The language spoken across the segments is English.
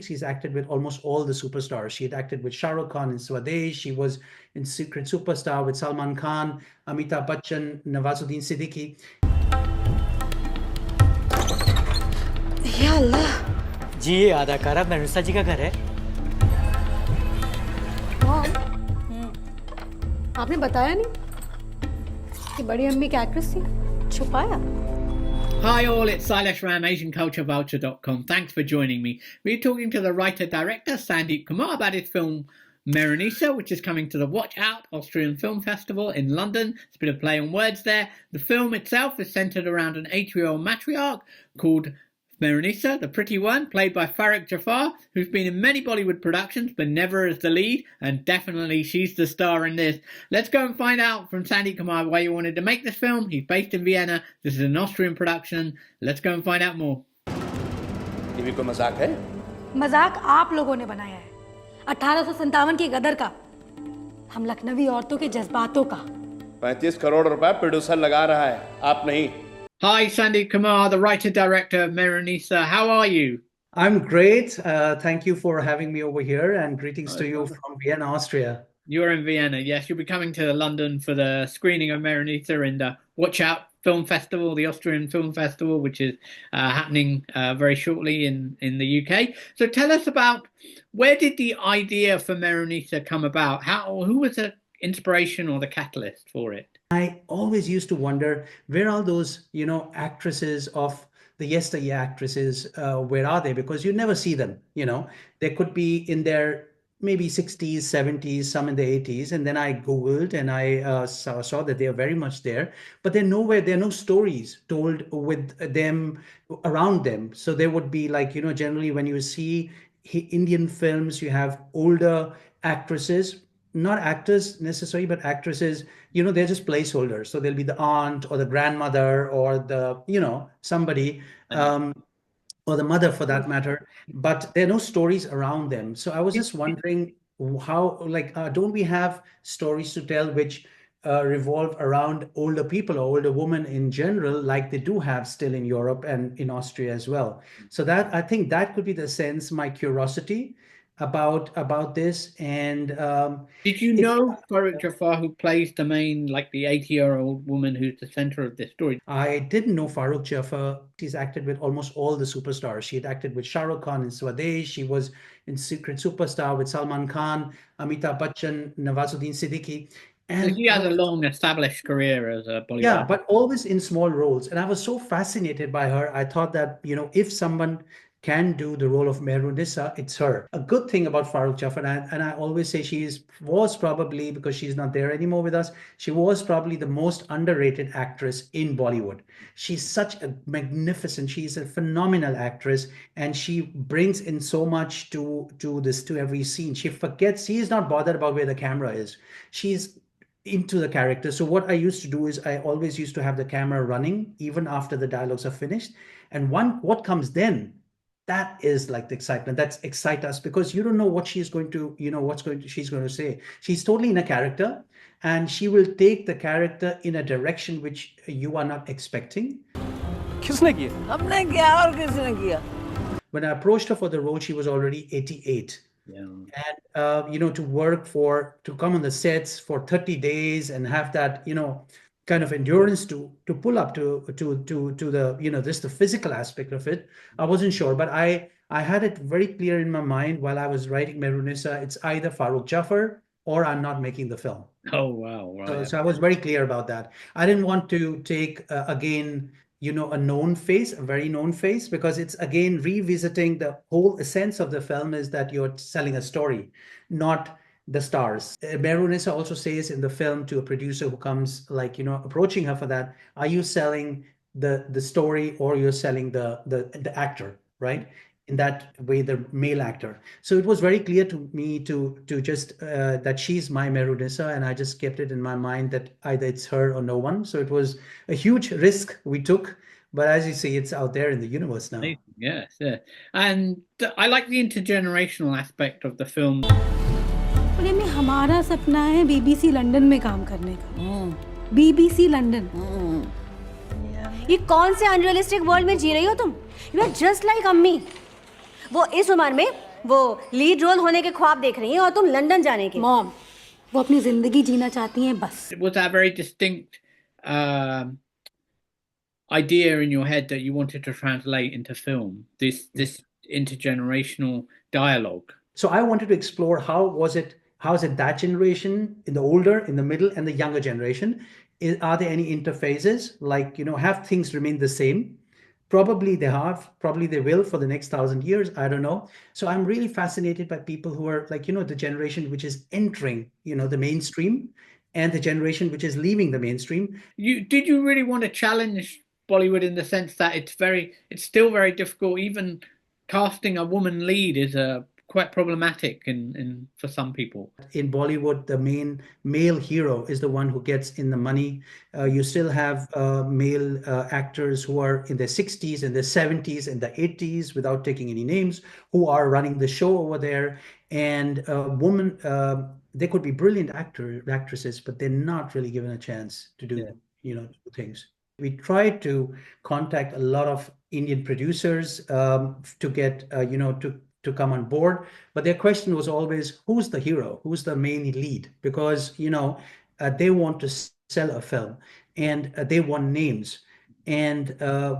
She's acted with almost all the superstars. She had acted with Shah Rukh Khan in Swades. She was in Secret Superstar with Salman Khan, Amitabh Bachchan, Nawazuddin Siddiqui. या अल्लाह जी, ये अदाकारा मेहरुनिसा जी का घर है। आपने बताया नहीं कि बड़ी अम्मी की एक्ट्रेस थी, छुपाया। Hi all, it's Silesh Ram, AsianCultureVulture.com. Thanks for joining me. We're talking to the writer-director Sandeep Kumar about his film Mehrunisa, which is coming to the Watch Out Austrian Film Festival in London. It's a bit of play on words there. The film itself is centred around an 8-year-old matriarch called Mehrunisa, the pretty one, played by Farrukh Jaffar, who's been in many Bollywood productions, but never as the lead, and definitely she's the star in this. Let's go and find out from Sandeep Kumar why you wanted to make this film. He's based in Vienna. This is an Austrian production. Let's go and find out more. ये भी कोई मजाक है? मजाक आप लोगों ने बनाया है, 1857 की गदर का, हम लखनवी औरतों के जज्बातों का। 35 करोड़ रुपए प्रोड्यूसर लगा रहा है, आप नहीं। Hi, Sandeep Kumar, the writer-director of Mehrunisa. How are you? I'm great. Thank you for having me over here, and greetings to you from Vienna, Austria. You're in Vienna, yes. You'll be coming to London for the screening of Mehrunisa in the Watch Out Film Festival, the Austrian Film Festival, which is happening very shortly in the UK. So tell us about, where did the idea for Mehrunisa come about? Who was the inspiration or the catalyst for it? I always used to wonder, where are those, actresses of the yesteryear actresses? Where are they? Because you never see them, They could be in their maybe 60s, 70s, some in the 80s. And then I Googled and I saw that they are very much there. But they're nowhere, there are no stories told with them, around them. So there would be like, generally when you see Indian films, you have older actresses, not actors necessarily, but actresses, they're just placeholders. So there'll be the aunt or the grandmother or the, somebody, or the mother for that matter, but there are no stories around them. So I was just wondering how, don't we have stories to tell which revolve around older people or older women in general, like they do have still in Europe and in Austria as well. So that, I think that could be the sense, my curiosity about this. And did you know Farrukh Jaffar, who plays the main, like the 80-year-old woman who's the center of this story? I didn't know Farrukh Jaffar. She's acted with almost all the superstars. She had acted with Shah Rukh Khan in Swades. She was in Secret Superstar with Salman Khan, Amitabh Bachchan, Nawazuddin Siddiqui. And she has a long established career as a Bollywood. Yeah, but always in small roles. And I was so fascinated by her. I thought that, if someone can do the role of Mehrunisa, it's her. A good thing about Farrukh Jaffar, and I always say was probably, because she's not there anymore with us, she was probably the most underrated actress in Bollywood. She's such a magnificent, she's a phenomenal actress, and she brings in so much to every scene. She is not bothered about where the camera is. She's into the character. So what I used to do is I always used to have the camera running even after the dialogues are finished. And what comes then, that is like the excitement. That's excite us, because you don't know what she's going to, she's going to say. She's totally in a character, and she will take the character in a direction which you are not expecting. किसने किया? हमने किया और किसने किया? When I approached her for the role, she was already 88. Yeah. And to come on the sets for 30 days and have that, kind of endurance to pull up to the, just the physical aspect of it. I wasn't sure, but I had it very clear in my mind while I was writing Mehrunisa. It's either Farrukh Jaffar or I'm not making the film. Oh, wow. Right. So I was very clear about that. I didn't want to take, again, a known face, a very known face, because it's again revisiting the whole essence of the film is that you're selling a story, not the stars. Mehrunisa also says in the film to a producer who comes approaching her for that, are you selling the story or you're selling the actor, right? In that way, the male actor. So it was very clear to me to just that she's my Mehrunisa, and I just kept it in my mind that either it's her or no one. So it was a huge risk we took, but as you see, it's out there in the universe now. Yes, yeah. And I like the intergenerational aspect of the film. हमारा सपना है BBC London में काम करने का। BBC London. ये कौन से अनरियलिस्टिक वर्ल्ड में जी रही हो तुम? You are just like अम्मी। वो इस उम्र में वो लीड रोल होने के ख्वाब देख रही हैं और तुम लंदन जाने के। मॉम, वो अपनी जिंदगी जीना चाहती हैं बस। Was that a very distinct um idea in your head that you wanted to translate into film? This intergenerational dialogue. So I wanted to explore how is it that generation, in the older, in the middle, and the younger generation? Are there any interfaces? Like, have things remained the same? Probably they have, probably they will for the next 1,000 years. I don't know. So I'm really fascinated by people who are like, the generation which is entering, the mainstream, and the generation which is leaving the mainstream. Did you really want to challenge Bollywood in the sense that it's still very difficult, even casting a woman lead is quite problematic in for some people. In Bollywood, the main male hero is the one who gets in the money. You still have male actors who are in their 60s, in their 70s, in their 80s, without taking any names, who are running the show over there. And women, they could be brilliant actresses, but they're not really given a chance to do, do things. We tried to contact a lot of Indian producers to get, to come on board, but their question was always, who's the hero, who's the main lead? Because they want to sell a film, and they want names, and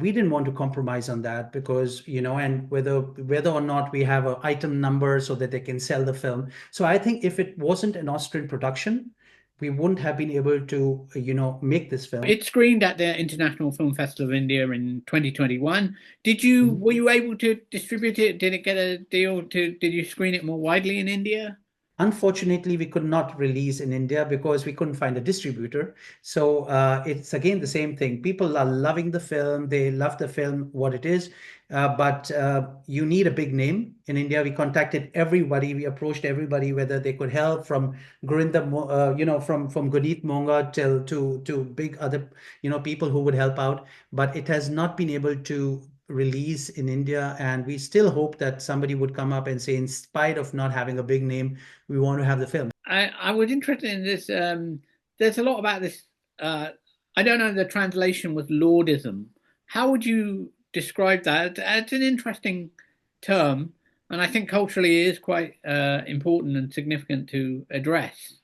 we didn't want to compromise on that, because and whether or not we have an item number so that they can sell the film. So I think if it wasn't an Austrian production, we wouldn't have been able to, make this film. It screened at the International Film Festival of India in 2021. Were you able to distribute it? Did it get a deal did you screen it more widely in India? Unfortunately, we could not release in India because we couldn't find a distributor. So it's again the same thing. People are loving the film. They love the film, what it is. But you need a big name. In India, we contacted everybody. We approached everybody, whether they could help, from Gurinda, from Gunit Monga to big other, people who would help out. But it has not been able to release in India, and we still hope that somebody would come up and say, in spite of not having a big name, we want to have the film. I was interested in this. There's a lot about this. I don't know, the translation was lordism. How would you describe that? It's an interesting term, and I think culturally it is quite important and significant to address.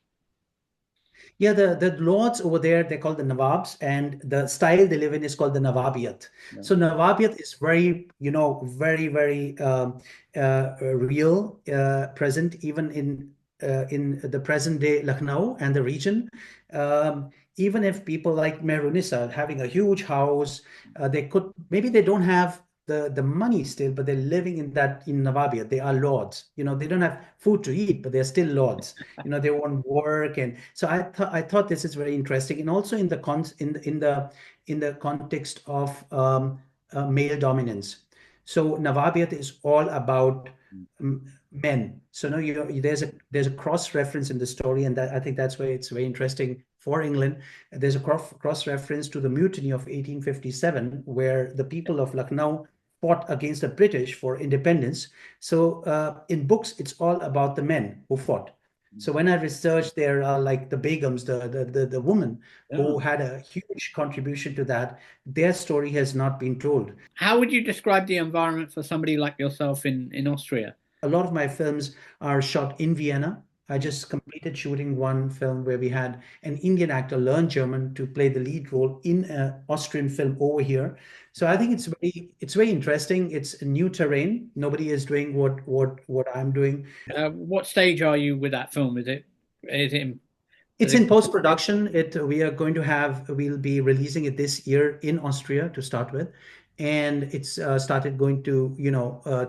Yeah, the lords over there, they're called the Nawabs, and the style they live in is called the Nawabiyat. Yeah. So Nawabiyat is very, very, very real, present even in the present day Lucknow and the region. Even if people like Mehrunisa having a huge house, maybe they don't have the money still, but they're living in Nawabiyat. They are lords. They don't have food to eat, but they're still lords. They want work, and so I thought this is very interesting, and also in the context of male dominance. So Nawabiyat is all about men. So there's a cross reference in the story, and I think that's why it's very interesting for England. There's a cross reference to the mutiny of 1857, where the people of Lucknow fought against the British for independence. So in books, it's all about the men who fought. So when I researched, there are like the Begums, the woman who had a huge contribution to that. Their story has not been told. How would you describe the environment for somebody like yourself in Austria? A lot of my films are shot in Vienna. I just completed shooting one film where we had an Indian actor learn German to play the lead role in an Austrian film over here. So I think it's very interesting. It's a new terrain. Nobody is doing what I'm doing. What stage are you with that film? It's in post-production. We'll be releasing it this year in Austria to start with. And it's started going to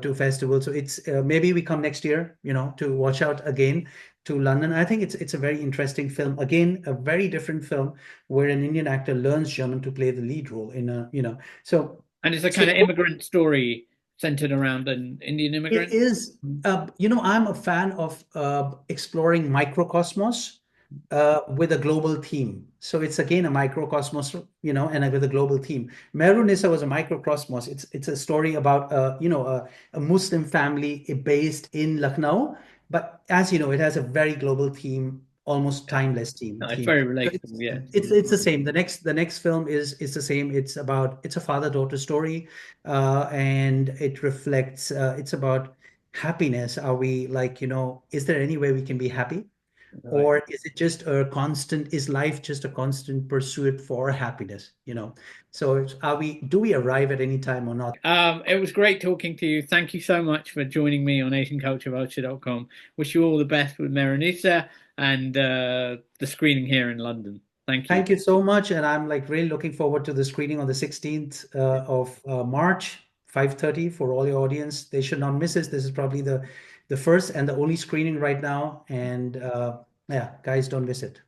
to festivals. So it's maybe we come next year, to watch out again to London. I think it's a very interesting film. Again, a very different film where an Indian actor learns German to play the lead role in a so. And it's a kind of immigrant story centered around an Indian immigrant. It is. I'm a fan of exploring microcosmos with a global theme. So it's again a microcosmos, and with a global theme. Mehrunisa was a microcosmos. It's a story about a Muslim family based in Lucknow, but as you know, it has a very global theme, almost timeless theme. It's very relatable. Yeah, it's the same. The next film is the same. It's a father-daughter story, and it reflects. It's about happiness? Are we like, is there any way we can be happy? Or is it just a constant, is life just a constant pursuit for happiness? So do we arrive at any time or not? It was great talking to you. Thank you so much for joining me on AsianCultureVulture.com. Wish you all the best with Mehrunisa and the screening here in London. Thank you. Thank you so much. And I'm like really looking forward to the screening on the 16th of March, 5:30 for all your audience. They should not miss this. This is probably the first and the only screening right now. And yeah, guys, don't miss it.